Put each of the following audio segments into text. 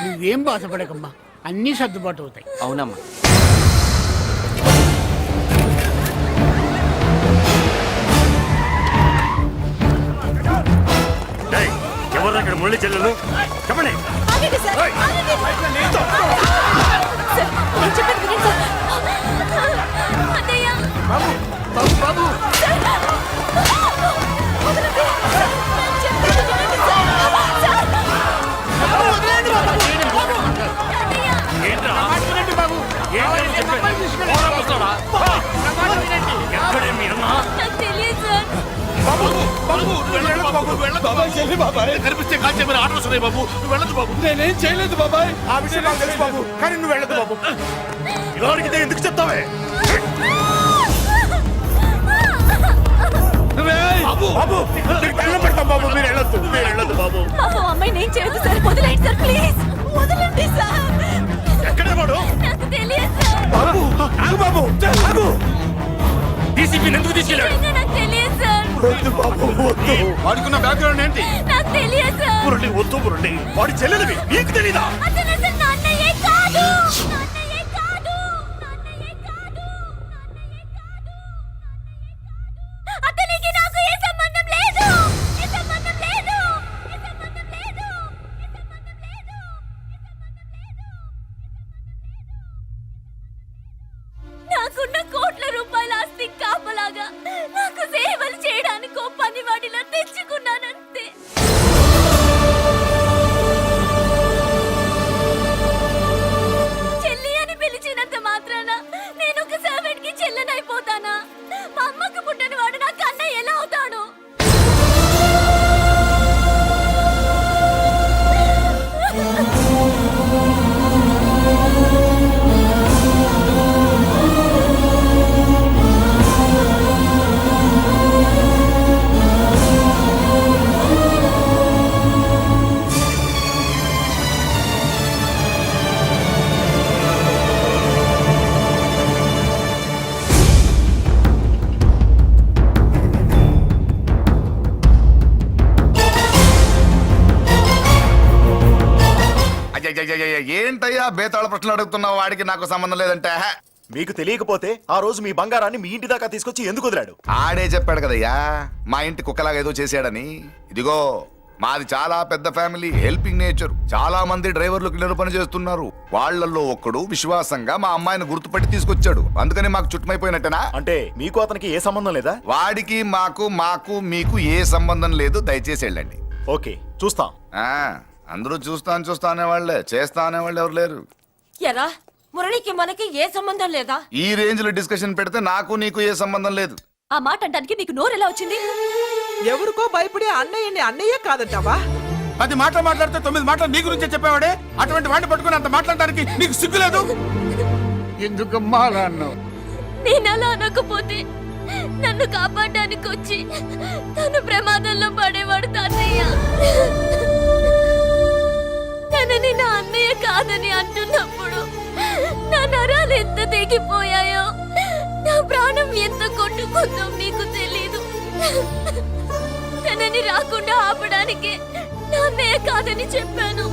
నువ్వేం బాధపడకమ్మా, అన్నీ సర్దుబాటు అవుతాయి. అవునమ్మా. ఎవరు అక్కడ మురళి చెల్లెలు చెప్పండి. బాబు బాబు బాబు ఏంట్రా బాబు ఎక్కడే మీ అమ్మ? కనిపిస్తే కాల్చే మీరు ఆటలు వస్తున్నాయి బాబు. నువ్వు వెళ్ళదు బాబు. నేనేం చేయలేదు బాబాయ్. ఆ విషయం నాకు తెలుసు బాబు, కానీ నువ్వు వెళ్ళదు బాబు. ఎవరికి ఎందుకు చెప్తావే? బాబు బాబు నీకు దండం పెడతాం బాబు, మీరు వెళ్ళొద్దు, మీరు వెళ్ళొద్దు బాబు. అమ్మాయి నేను చేయదు సార్, వదిలేండి సార్, ప్లీజ్ వదలండి సార్. ఎక్కడే వాడు? నాకు తెలియదు సార్. బాబు ఆగు బాబు, ఆగు. డీసీపీని ఎందుకు తీసుకెళ్ళాడు? నాకు తెలియదు సార్. వద్దు బాబు వద్దు. వాడికున్న బ్యాక్గ్రౌండ్ ఏంటి? నాకు తెలియదు సార్. మురళి వద్దు మురళి, వాడి చెల్లెలివి నీకు తెలీదా? అతను అసలు నా అన్నయ్యే కాదు. నాన్నయ్యే కాదు. నాన్నయ్యే కాదు. నాన్నయ్యే కాదు. అతనికి నాకు ఏ సంబంధం లేదు. ఏ సంబంధం లేదు. ఏ సంబంధం లేదు. ఏ సంబంధం లేదు. నాకున్న కోట్ల రూపాయల ఆస్తి కాపలాగా నాకు సేవలు చేయడానికి పనివాడిలా తెచ్చుకున్నానంతే. చెల్లి అని పిలిచినంత మాత్రాన నేను ఒక సర్వెంట్ కి చెల్లెనైపోతానా? మా అమ్మకు పుట్టిన వాడు నాకు అన్నయ్య ఎలా అవుతాడు? ఏంటయ్యా బేతాళ ప్రశ్నలు అడుగుతున్నావు? వాడికి నాకు సంబంధం లేదంటే మీకు తెలియకపోతే ఆ రోజు మీ బంగారాన్ని మీ ఇంటి దాకా తీసుకొచ్చి ఎందుకు వదిలాడు? ఆడే చెప్పాడు కదయ్యా, మా ఇంటి కుక్కలాగా ఏదో చేశాడని. ఇదిగో మాది చాలా పెద్ద ఫ్యామిలీ, హెల్పింగ్ నేచర్. చాలా మంది డ్రైవర్లు క్లీనర్ పని చేస్తున్నారు. వాళ్ళల్లో ఒక్కడు విశ్వాసంగా మా అమ్మాయిని గుర్తుపట్టి తీసుకొచ్చాడు. అందుకని మాకు చుట్టుమైపోయినట్టేనా? అంటే మీకు అతనికి ఏ సంబంధం లేదా? వాడికి మాకు మీకు ఏ సంబంధం లేదు. దయచేసి వెళ్ళండి. ఓకే చూస్తాం. అందరూ చూస్తా అనేవాళ్లే, చేస్తా అనేవాళ్ళు ఎవరు లేరు. ఎరా మురళికి మనకి ఏ సంబంధం లేదా? ఈ రేంజ్ లో డిస్కషన్ పెడితే నాకు నీకు ఏ సంబంధం లేదు. ఆ మాట అంటానికి నీకు నోరు ఎలా వచ్చింది? ఎవరికో భయపడి అన్నయ్యని అన్నయ్య కాదంటావా? 10 మాటలు మాట్లాడితే 9 మాటలు నీ గురించే చెప్పేవాడే. అటువంటి వాడిని పట్టుకుని అంత మాట్లాడడానికి నీకు సిగ్గులేదు? ఎందుకమ్మా అలా అన్నావు? నేను అలా అనకపోతే నన్ను కాపాడడానికి వచ్చి తను ప్రమాదంలో పడేవాడు తాతయ్య. తనని నా అన్నయ్య కాదని అంటున్నప్పుడు నా నరాలు ఎంత తెగిపోయాయో, నా ప్రాణం ఎంత కొట్టుకుందో మీకు తెలీదు. తనని రాకుండా ఆపడానికి నా అన్నయ్య కాదని చెప్పాను.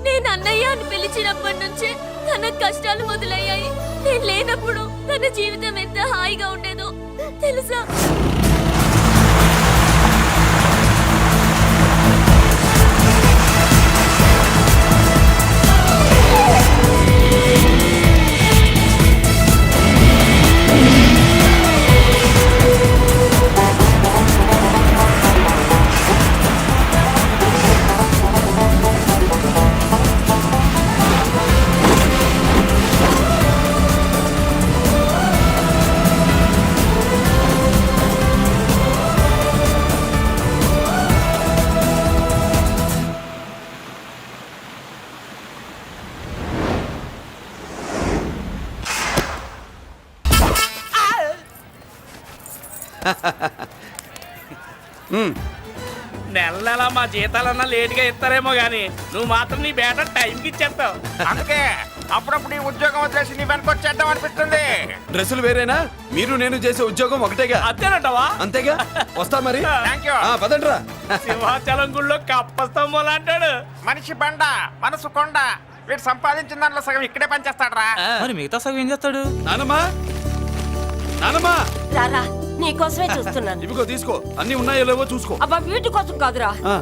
నేను అన్నయ్య అని పిలిచినప్పటి నుంచే తన కష్టాలు మొదలయ్యాయి. నేను లేనప్పుడు తన జీవితం ఎంత హాయిగా ఉండేదో తెలుసా? నెల నెల మా జీతాలన్నా లేట్గా ఇస్తారేమో గానీ నువ్వు మాత్రం నీ బేట టైంకి ఇచ్చేస్తావు. అందుకే అప్పుడప్పుడు ఈ ఉద్యోగం వదిలేసి నీ వెనకొచ్చేద్దాం అనిపిస్తుంది. డ్రెస్సులు వేరేనా? మీరు నేను చేసే ఉద్యోగం ఒకటేగా. అంతేనంటావా? అంతేగా. వస్తా మరి. Thank you. పదండ్రా. సింహాచలం గుళ్ళో కప్పస్తంభం అంటాడు. మనిషి బండ మనసు కొండ. వీడు సంపాదించిన దాంట్లో సగం ఇక్కడే పనిచేస్తాడరా. మరి మిగతా సగం ఏం చేస్తాడు? నానమ్మా, నానమ్మా, రారా నీకోసమే చూస్తున్నాను. ఇవిగో తీసుకో. అన్ని ఉన్నాయో లేవో చూసుకో. అబ్బా వీటి కోసం కాదురా, ఆ,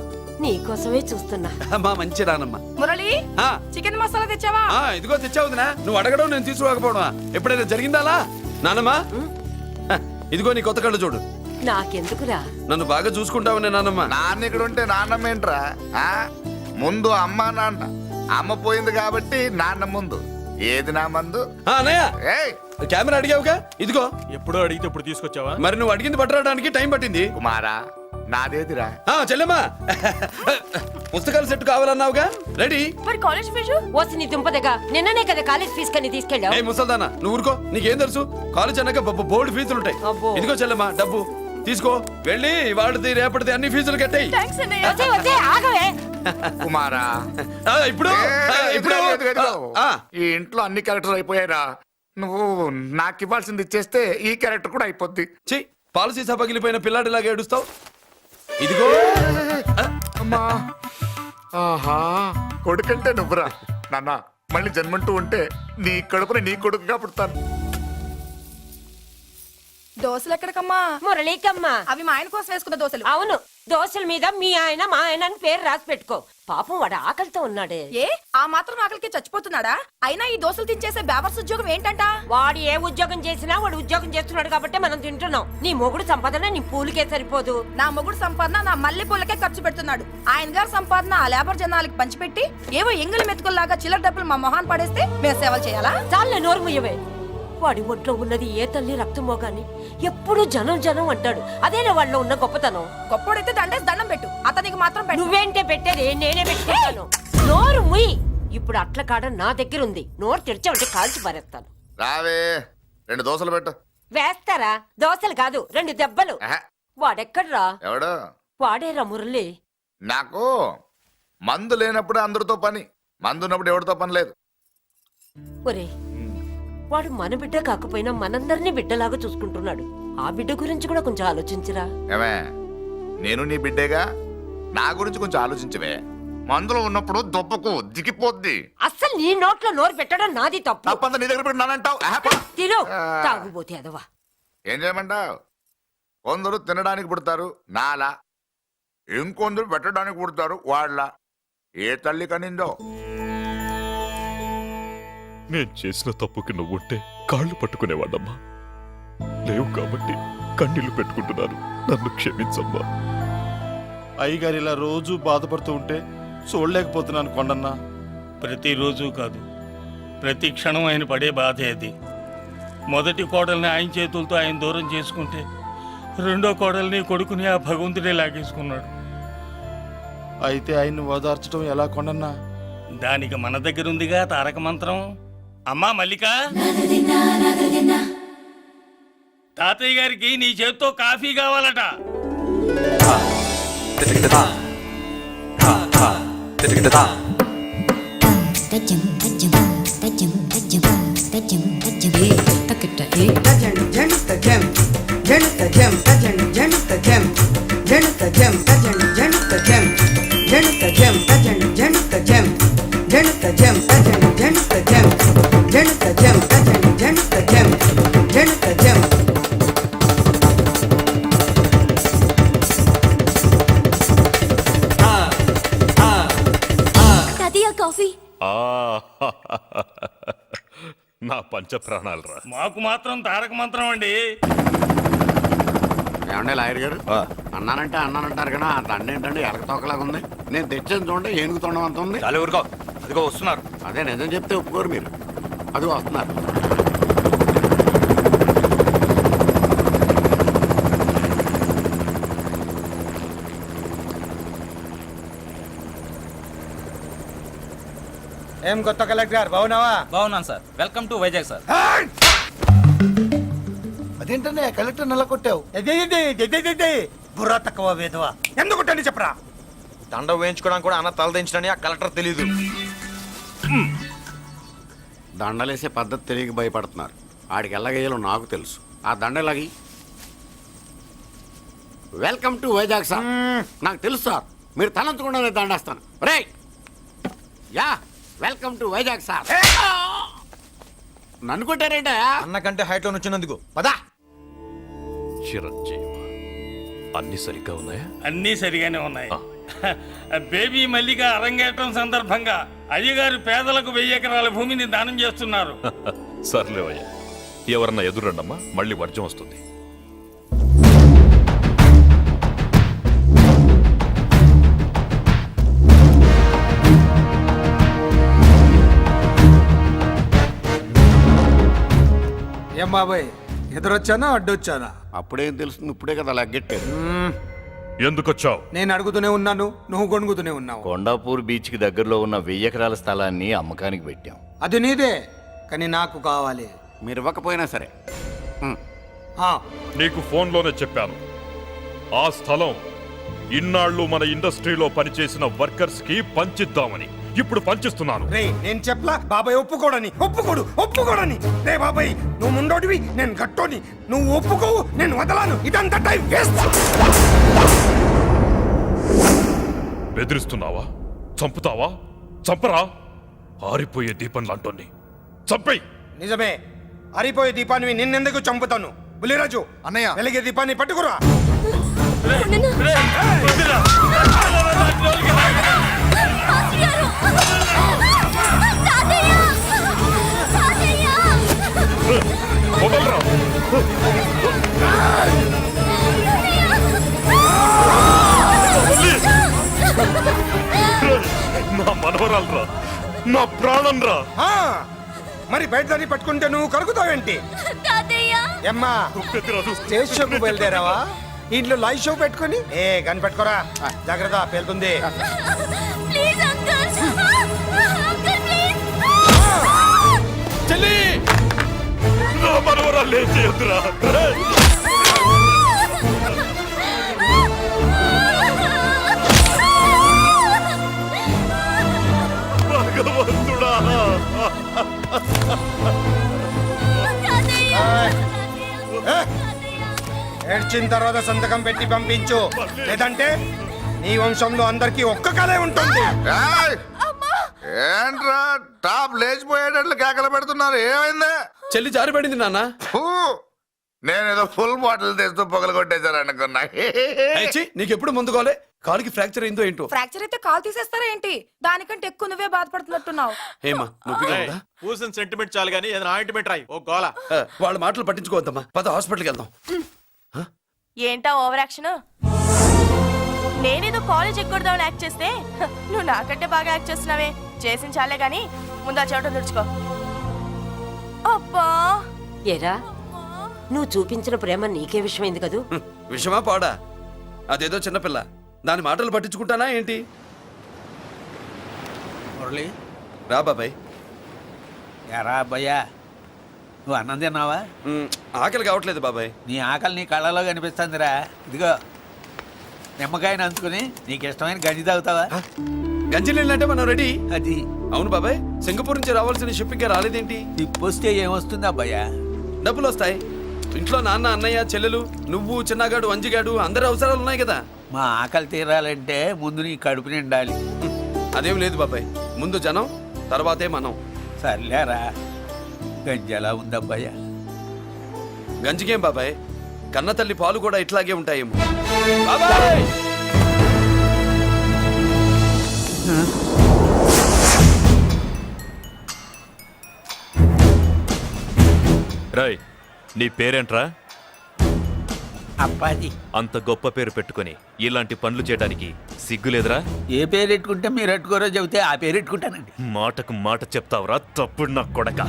నీకోసమే చూస్తున్నా. అమ్మా మంచి నానమ్మ. మురళి ఆ, చికెన్ మసాలా తెచ్చావా? ఇదిగో తెచ్చావుదినా. నువ్వు అడగడం నేను తీసుకోకపోవడమా? ఎప్పుడైనా జరిగిందాలా? నానమ్మా, ఇదిగో నీ కొత్త కళ్ళు చూడు. నాకెందుకురా? నన్ను బాగా చూసుకుంటావునే నానమ్మ. నాన్న ఇక్కడ ఉంటే నాన్నమ్మ ఏంట్రా? ఆ? ముందు అమ్మ నాన్న. అమ్మ పోయింది కాబట్టి నాన్న ముందు. ఏది నా మందు? అన్నయ్య, ఏయ్ కెమెరా అడిగావుగా, ఇదిగో. ఎప్పుడో అడిగితే ఇప్పుడు తీసుకొచ్చావా? మరి నువ్వు అడిగింది పట్టడానికి టైం పట్టింది. కుమారా, నాదేదిరా? చెల్లెమ్మా, పుస్తకాల సెట్ కావాలన్నావుగా, రెడీ. మరి కాలేజ్ ఫీజు? ఓసి నీ దుంపదగా నిన్ననే కదా కాలేజ్ ఫీజు కని తీసుకెళ్ళావు. ఏ ముసల్దానా, నువ్వు ఊరుకో. నీకేం తెలుసు? కాలేజ్ అన్నాక బోర్డు ఫీజులు ఉంటాయి. అబ్బో. ఇదిగో చెల్లెమ్మా, డబ్బు తీసుకో. వెళ్ళి వాడిది రేపటిది అన్ని ఫీజులు కట్టాయి. వచ్చే వచ్చే ఆగవే. కుమారా, ఇప్పుడు ఇప్పుడు ఈ ఇంట్లో అన్ని క్యారెక్టర్ అయిపోయారా? నువ్వు నాకు ఇవ్వాల్సింది ఇచ్చేస్తే ఈ క్యారెక్టర్ కూడా అయిపోద్ది. చెయ్యి. పాలసీ సభ పగిలిపోయిన పిల్లాడిలాగా ఏడుస్తావు. ఇదిగో. అమ్మా, ఆహా, కొడుకంటే నువ్వురా నాన్న. మళ్ళీ జన్మంటూ ఉంటే నీ కడుపుని నీ కొడుకుగా పుడతాను. దోశలు ఎక్కడికమ్మా? మురళీకమ్మ. అవి మా ఆయన కోసం వేసుకున్న దోశలు. అవును, దోశల మీద మీ ఆయన మా ఆయన అని పేరు రాసి పెట్టుకో. పాపం వాడు ఆకలితో ఉన్నాడే. ఏ ఆ మాత్రం ఆకలికి చచ్చిపోతున్నాడా? అయినా ఈ దోశలు తినేసే బేవర్స్ ఉద్యోగం ఏంటంట? వాడు ఏ ఉద్యోగం చేసినా వాడు ఉద్యోగం చేస్తున్నాడు కాబట్టి మనం తింటున్నాం. నీ మొగుడు సంపాదన నీ పూలికే సరిపోదు. నా మొగుడు సంపాదన నా మల్లె పూలకే ఖర్చు పెడుతున్నాడు. ఆయన గారి సంపాదన ఆ లేబర్ జనాలకి పంచిపెట్టి ఏవో ఎంగిలి మెతుకుల్లాగా చిల్లర డబ్బులు మా మొహాన్ పడేస్తే మేము సేవలు చేయాలా? చాలే నోరు ముయ్యవే. వాడి ఒంట్లో ఉన్నది ఏ తల్లి రక్తమో గాని ఎప్పుడు జనం జనం అంటాడు. అదేనా వాళ్ళలో ఉన్న గొప్పతనం. గొప్పోడైతే దండేసి దండం పెట్టు, అతనికి మాత్రం పెట్టు. నువ్వేంటే పెట్టేది? నేనే పెట్టుకుంటాను. నోరు ముయ్యి. ఇప్పుడు అట్ల కాడ నా దగ్గర ఉంది. నోరు తెరిచావంటే కాల్చి పారేస్తాను. రావే, 2 దోశలు పెట్టు. వేస్తారా? దోశలు కాదు, 2 దెబ్బలు. ఆహా, వాడెక్కడ్రా? ఎవడు? వాడేరా మురళి. నాకు మందు లేనప్పుడు అందరితో పని, మందు ఉన్నప్పుడు ఎవరితో పని లేదు. ఒరే, వాడు మన బిడ్డ కాకపోయినా మనందరినీ బిడ్డలాగా చూసుకుంటున్నాడు. ఆ బిడ్డ గురించి కూడా కొంచెం ఆలోచించరా. ఏమే, నేను నీ బిడ్డేగా, నా గురించి కొంచెం ఆలోచించవే. మందులో ఉన్నప్పుడు దొప్పకు దిగిపోద్ది. అస్సలు నీ నోట్లో నోరు పెట్టడం నాది తప్పు. తప్పంతా నీ దగ్గర పెట్టినానంటావు. తిను, తాగుబోతే అదవా. ఏం చేయమంటావు? కొందరు తినడానికి పుడతారు నాలా, ఇంకొందరు పెట్టడానికి పుడతారు వాళ్ళ. ఏ తల్లి కనిందో? నేను చేసిన తప్పుకి నువ్వుంటే కాళ్ళు పట్టుకునేవాడమ్మా. లేవు కాబట్టి కన్నీళ్లు పెట్టుకుంటున్నాను. నన్ను క్షమించమ్మా. అయ్యగారు ఇలా రోజు బాధపడుతూ ఉంటే చూడలేకపోతున్నాను కొండన్నా. ప్రతిరోజు కాదు, ప్రతి క్షణం ఆయన పడే బాధే అది. మొదటి కోడల్ని ఆయన చేతులతో ఆయన దూరం చేసుకుంటే రెండో కోడల్ని కొడుకుని ఆ భగవంతుడే లాగేసుకున్నాడు. అయితే ఆయన్ని ఓదార్చడం ఎలా కొండన్నా? దానికి మన దగ్గర ఉందిగా తారక మంత్రం. అమ్మా మల్లిక, తాతయ్య గారికి నీ చేత్తో కాఫీ కావాలట. కాఫీ. నా పంచ ప్రాణాలరా. మాకు మాత్రం తారక మంత్రం అండి. ఏమండే లాయర్ గారు, అన్నానంటారు కదా, అంత అన్నేంటండి ఎలక తోకలాగా ఉంది. నేను తెచ్చేది చూడండి, ఏనుగు తొండం అంత ఉంది. చాలా ఊరుకో, అదిగో వస్తున్నారు. అదే నిజం చెప్తే ఒప్పుకోరు మీరు. అది వస్తున్నారు. ఏం కొత్త కలెక్టర్ బాగున్నావా? బాగున్నాను sir. Welcome to Vizag sir. అదేంటనే కలెక్టర్ నెల కొట్టావు? బుర్ర తక్కువ వేదవా. ఎందుకు కొట్టండి చెప్పరా? దండ వేయించుకోవడానికి కూడా అన్న తల దించడని ఆ కలెక్టర్ తెలీదు. దండలేసే పద్ధతి తెలియక భయపడుతున్నారు. ఆడికి ఎలాగేయాలో నాకు తెలుసు. ఆ దండలాగి వెల్కమ్ టు వైజాగ్ సార్. నాకు తెలుసు సార్, మీరు తలంచకుండానే దండేస్తాను. రే యా వెల్కమ్ టు వైజాగ్ సార్. నన్ను కొట్టారేంటా? అన్నకంటే హైట్ లో వచ్చినందుకు పదా. చిరంజీవి అన్ని సరిగ్గా ఉన్నాయా? అన్నీ సరిగానే ఉన్నాయి. బేబీ మల్లిక అరంగేట్రం సందర్భంగా అయ్యగారు పేదలకు 1000 ఎకరాల భూమిని దానం చేస్తున్నారు. సర్లేవయ్యా, ఎవరన్నా ఎదురండమ్మా, మళ్ళీ వర్జం వస్తుంది. ఏం బాబాయ్, ఎదురొచ్చానా అడ్డొచ్చానా? అప్పుడేం తెలుస్తుంది, ఇప్పుడే కదా లగ్గెట్టారు. ఎందుకొచ్చావు? నేను అడుగుతూనే ఉన్నాను, నువ్వు గొణుగుతూనే ఉన్నావు. కొండాపూర్ బీచ్ కి దగ్గరలో ఉన్న 1000 ఎకరాల స్థలాన్ని అమ్మకానికి పెట్టాం. అది నీదే, కానీ నాకు కావాలి. మీరు ఇవ్వకపోయినా సరే. ఆ, నీకు ఫోన్లోనే చెప్పాను, ఆ స్థలం ఇన్నాళ్ళు మన ఇండస్ట్రీలో పనిచేసిన వర్కర్స్ కి పంచిద్దామని. ఇప్పుడు పంచిస్తున్నాను. రే నేను చెప్పలా బాబాయ్ ఒప్పుకోడని. ఒప్పుకోడని. రే బాబాయ్, నువ్వు ముండోడివి, నేను గట్టోని. నువ్వు ఒప్పుకోవు, నేను వదలాను. ఇదంతా టైం వేస్ట్. బెదిరిస్తున్నావా? చంపుతావా? చంపరా? ఆరిపోయే దీపం లాంటోని చంపేయ్. నిజమే, ఆరిపోయే దీపాన్ని నిన్నెందుకు చంపుతాను? బుల్లిరాజు అన్నయ్య, వెలిగే దీపాన్ని పట్టుకురా. వదలరా. నా మనవరాలరా, నా ప్రాణం రా. ఆ, మరి బయట దాన్ని పట్టుకుంటే నువ్వు కరుగుతావేంటి? ఏమ్మా, స్టేజ్ షోకు బయలుదేరావా? ఇంట్లో లైవ్ షో పెట్టుకుని గన్ పెట్టుకోరా. జాగ్రత్త, పేలుతుంది. చెల్లి, నా మనవరాలు ఏం చేయొద్దురా. భగవంతుడా, ఏడ్చిన తర్వాత సంతకం పెట్టి పంపించు, లేదంటే నీ వంశంలో అందరికీ ఒక్క కలే ఉంటుంది. ఏయ్! ఏంట్రా టాప్ లేచిపోయేటట్లు కేకలు పెడుతున్నారు? ఏమైంది? చెల్లి జారిపడింది నాన్న. ఫూ! నేనేదో ఫుల్ బాటిల్ తెస్తూ పొగలు కొట్టేశారు అనుకున్నా. నీకెప్పుడు ముందుకోలే? కాలుకి ఫ్రాక్చర్ అయిందో ఏంటో. ఫ్రాక్చర్ అయితే కాల్ తీసేస్తారా ఏంటి? దానికంటే ఎక్కువ నువ్వే బాధపడుతున్నట్టున్నావు. ఏమా నొప్పిగా ఉందా? పూసిన సెంటిమెంట్ చాలు గానీ ఏదైనా ఆయింట్మెంట్ రాయి. ఓ గోల. వాళ్ళ మాటలు పట్టించుకోవద్దమ్మా, పద హాస్పిటల్కి వెళ్దాం. ఏంటా ఓవర్ యాక్షన్? నేనేదో కాలేజ్ ఎక్కడదామని యాక్ట్ చేస్తే నువ్వు నాకంటే బాగా యాక్ట్ చేస్తున్నావే. చేసిన చాలే గాని ముందు ఆ చెవిట తుడుచుకో. అబ్బా, ఏరా, నువ్వు చూపించిన ప్రేమ నీకే విషయమైంది కదూ? విషమా పాడా? అదేదో చిన్నపిల్ల, దాని మాటలు పట్టించుకుంటానా ఏంటి? మురళి, రా బాబాయ్. ఎరా అబ్బయ్యా, నువ్వు అన్నం తిన్నావా? ఆకలి కావట్లేదు బాబాయ్. నీ ఆకలి నీ కళ్ళలో కనిపిస్తుందిరా. ఇదిగో నిమ్మకాయని అంచుకుని నీకు ఇష్టమైన గంజి తాగుతావా? గంజి నీళ్ళంటే మనం రెడీ. అది అవును బాబాయ్, సింగపూర్ నుంచి రావాల్సిన షిప్ ఇంకా రాలేదేంటి? తిప్పొస్తే ఏమొస్తుంది అబ్బయ్యా? డబ్బులు వస్తాయి. ఇంట్లో నాన్న, అన్నయ్య, చెల్లెలు, నువ్వు, చిన్నగాడు, అంజిగాడు, అందరి అవసరాలు ఉన్నాయి కదా. మా ఆకలి తీరాలంటే ముందు నీ కడుపు నిండాలి. అదేం లేదు బాబాయ్, ముందు జనం, తర్వాతే మనం. సర్లేరా, గంజి ఎలా ఉందబ్బయ్యా? గంజికేం బాబాయ్, కన్న తల్లి పాలు కూడా ఇట్లాగే ఉంటాయేమో. బాబాయ్! రాయ్, నీ పేరేంట్రా? అప్పాజీ. అంత గొప్ప పేరు పెట్టుకొని ఇలాంటి పనులు చేయడానికి సిగ్గులేదురా? ఏ పేరు ఎట్టుకుంటే మీరు ఎట్టుకోరో చెబితే ఆ పేరు ఎట్టుకుంటానండి. మాటకు మాట చెప్తావురా తప్పుడు నా కొడక.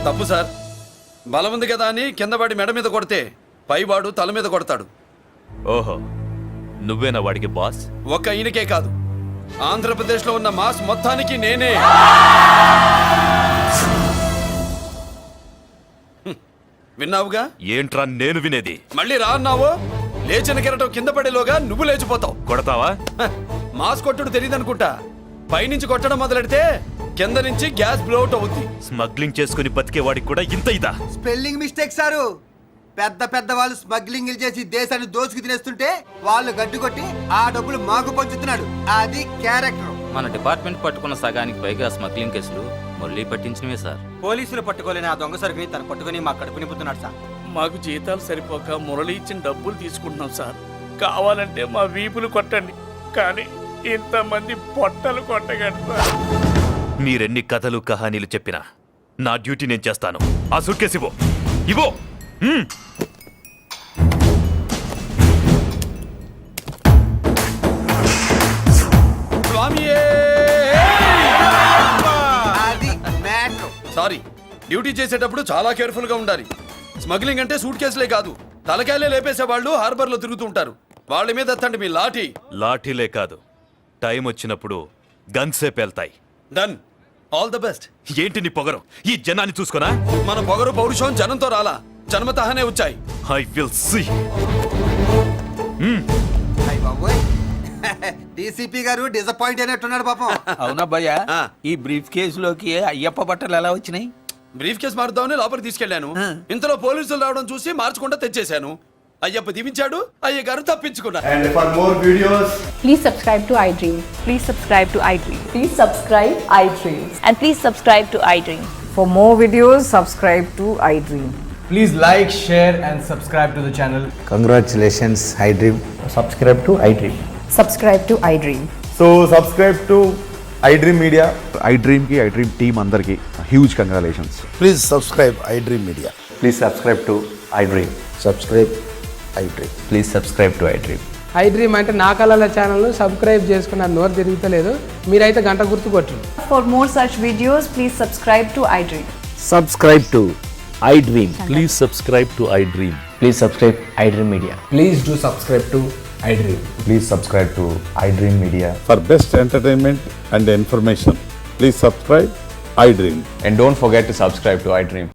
తప్పు సార్, బలం ఉంది కదా అని కింద పడి మెడ మీద కొడితే పైవాడు తల మీద కొడతాడు. ఓహో, నువ్వేనా వాడికి బాస్? ఒక్క ఈయనకే కాదు, ఆంధ్రప్రదేశ్లో ఉన్న మాస్ మొత్తానికి నేనే. విన్నావుగా? ఏంట్రా నేను వినేది? మళ్ళీ రా అన్నావు, లేచిన కెరటం కింద పడేలోగా నువ్వు లేచిపోతావు. కొడతావా? మాస్ కొట్టుడు తెలియదు అనుకుంటా. పైనుంచి కొట్టడం మొదలెడితే కింద నుంచి గ్యాస్ బ్లౌట్ అవుద్ది. స్మగ్లింగ్ చేసుకుని బతికేవాడికి కూడా ఇంత ఇదా? Spelling mistake sir. పెద్ద పెద్ద వాళ్ళు స్మగ్లింగ్ చేసి దేశాన్ని దోచుకు తినేస్తుంటే వాళ్ళు గడ్డు కొట్టి ఆ డబ్బులు మాకు పంచుతున్నాడు. అది క్యారెక్టర్. మన డిపార్ట్మెంట్ పట్టుకున్న సగానికి పైగా స్మగ్లింగ్ కేసులు మురళి పట్టించినవే సార్. పోలీసులు పట్టుకోలేని ఆ దొంగ సరుకుని తను పట్టుకుని మా కడుపు నింపుతున్నాడు సార్. మాకు జీతాలు సరిపోక మురళి ఇచ్చిన డబ్బులు తీసుకుంటున్నాం సార్. కావాలంటే మా వీపులు కొట్టండి, కానీ ఇంతమంది పొట్టలు కొట్టగండి సార్. మీరెన్ని కథలు కహానీలు చెప్పినా నా డ్యూటీ నేను చేస్తాను. ఆ సూట్ కేసు ఇవ్వు. ఇవ్వు. అది మ్యాటర్. సారీ, డ్యూటీ చేసేటప్పుడు చాలా కేర్ఫుల్ గా ఉండాలి. స్మగ్లింగ్ అంటే సూట్ కేసులే కాదు, తలకాయలే లేపేసే వాళ్ళు హార్బర్ లో తిరుగుతుంటారు. వాళ్ళ మీద ఎత్తండి మీ లాఠీ. లాఠీలే కాదు, టైం వచ్చినప్పుడు గన్సే పేల్తాయి. డన్. All the best. ఏంటి నీ పొగరు? ఈ జనాన్ని చూసుకోనా? మన పొగరు పౌరుషం జనంతో రాలా, జన్మతహనే వచ్చాయి. I will see. డీసీపీ గారు డిసప్పాయింట్ అయినట్టున్నాడు పాపం. అవునా భయ్యా, ఈ బ్రీఫ్ కేసులోకి అయ్యప్ప బట్టలు ఎలా వచ్చినాయి? బ్రీఫ్ కేసు మారుద్దామని లోపలికి తీసుకెళ్లాను. ఇంతలో పోలీసులు రావడం చూసి మార్చకుండా తెచ్చేశాను. అయ్యప్ప దీవించాడు, అయ్య గారు తప్పించుకున్నారు. And for more videos, Please subscribe to iDream. Please subscribe to iDream. Please subscribe iDream. And please subscribe to iDream. For more videos, subscribe to iDream. please like, share and subscribe to the channel. Congratulations iDream. Subscribe to iDream. Subscribe to iDream. So subscribe to iDream Media. iDream ki iDream team andarki huge congratulations. Please subscribe iDream Media. Please subscribe to iDream. Subscribe iDream. Please subscribe to iDream. iDream అంటే నా కళల channel subscribe చేసుకున్న నోరు తిరుగుతలేదు. మీరైతే గంట గుర్తు కొట్టండి. For more such videos, please subscribe to iDream. Subscribe to iDream. Please subscribe to iDream. Please subscribe iDream Media. Please do subscribe to iDream. Please subscribe to iDream Media. For best entertainment and information, please subscribe iDream. And don't forget to subscribe to iDream.